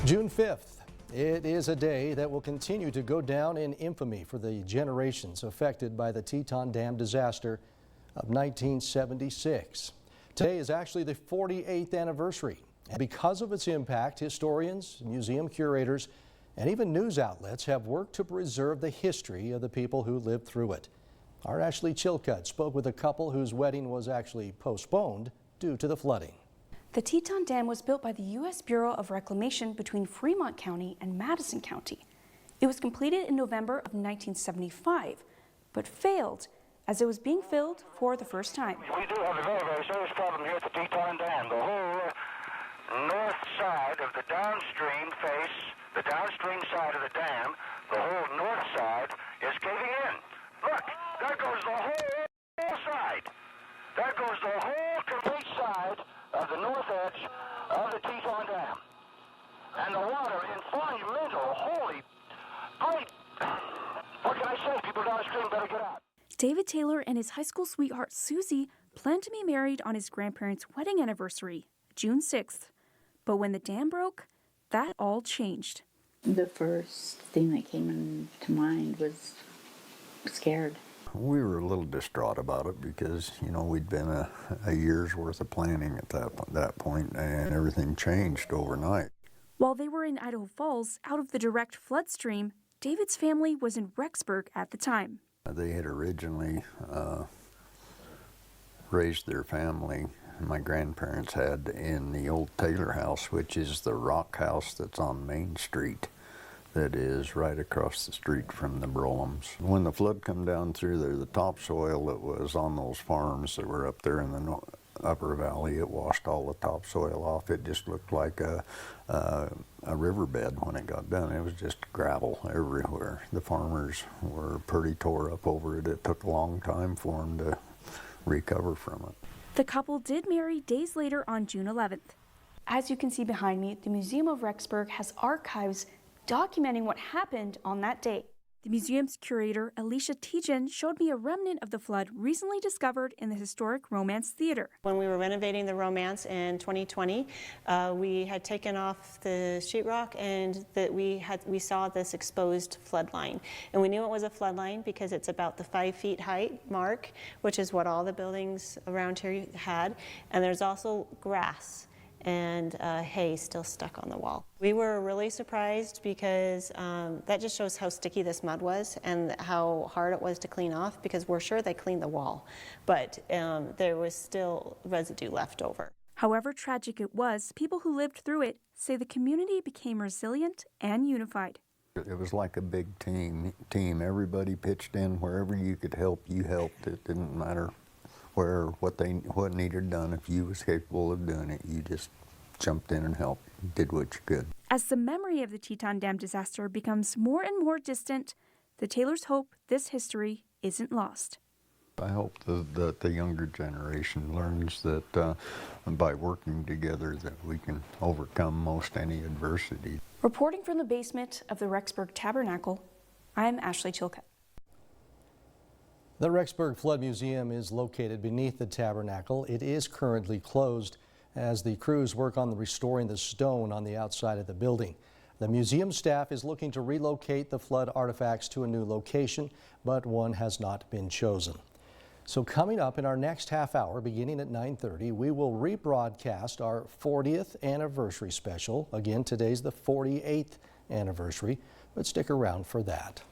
June 5th. It is a day that will continue to go down in infamy for the generations affected by the Teton Dam disaster of 1976. Today is actually the 48th anniversary. And because of its impact, historians, museum curators, and even news outlets have worked to preserve the history of the people who lived through it. Our Ashley Chilcutt spoke with a couple whose wedding was actually postponed due to the flooding. The Teton Dam was built by the U.S. Bureau of Reclamation between Fremont County and Madison County. It was completed in November of 1975, but failed as it was being filled for the first time. We do have a very, very serious problem here at the Teton Dam. The whole north side of the downstream face, the downstream side of the dam, the whole north side is caving in. Look, there goes the whole side. There goes the whole complete side of the north edge of the Teton Dam. And the water in monumental, holy, great, what can I say? People downstream better get out. David Taylor and his high school sweetheart Susie planned to be married on his grandparents' wedding anniversary, June 6th. But when the dam broke, that all changed. The first thing that came into mind was scared. We were a little distraught about it because, you know, we'd been a year's worth of planning at that point, and everything changed overnight. While they were in Idaho Falls, out of the direct flood stream, David's family was in Rexburg at the time. They had originally raised their family, my grandparents had, in the old Taylor house, which is the rock house that's on Main Street. That is right across the street from the Brolums. When the flood come down through there, the topsoil that was on those farms that were up there in the upper valley, it washed all the topsoil off. It just looked like a riverbed when it got done. It was just gravel everywhere. The farmers were pretty tore up over it. It took a long time for them to recover from it. The couple did marry days later on June 11th. As you can see behind me, the Museum of Rexburg has archives documenting what happened on that day. The museum's curator, Alicia Tejan, showed me a remnant of the flood recently discovered in the historic Romance Theater. When we were renovating the Romance in 2020, we had taken off the sheetrock and we saw this exposed flood line. And we knew it was a flood line because it's about the 5 feet height mark, which is what all the buildings around here had. And there's also grass and hay still stuck on the wall. We were really surprised because that just shows how sticky this mud was and how hard it was to clean off, because we're sure they cleaned the wall, but there was still residue left over. However tragic it was, people who lived through it say the community became resilient and unified. It was like a big team. Everybody pitched in. Wherever you could help, you helped. It didn't matter what needed done. If you was capable of doing it, you just jumped in and helped, did what you could. As the memory of the Teton Dam disaster becomes more and more distant, the Taylors hope this history isn't lost. I hope that the younger generation learns that by working together that we can overcome most any adversity. Reporting from the basement of the Rexburg Tabernacle, I'm Ashley Chilcutt. The Rexburg Flood Museum is located beneath the tabernacle. It is currently closed as the crews work on restoring the stone on the outside of the building. The museum staff is looking to relocate the flood artifacts to a new location, but one has not been chosen. So coming up in our next half hour, beginning at 9:30, we will rebroadcast our 40th anniversary special. Again, today's the 48th anniversary, but stick around for that.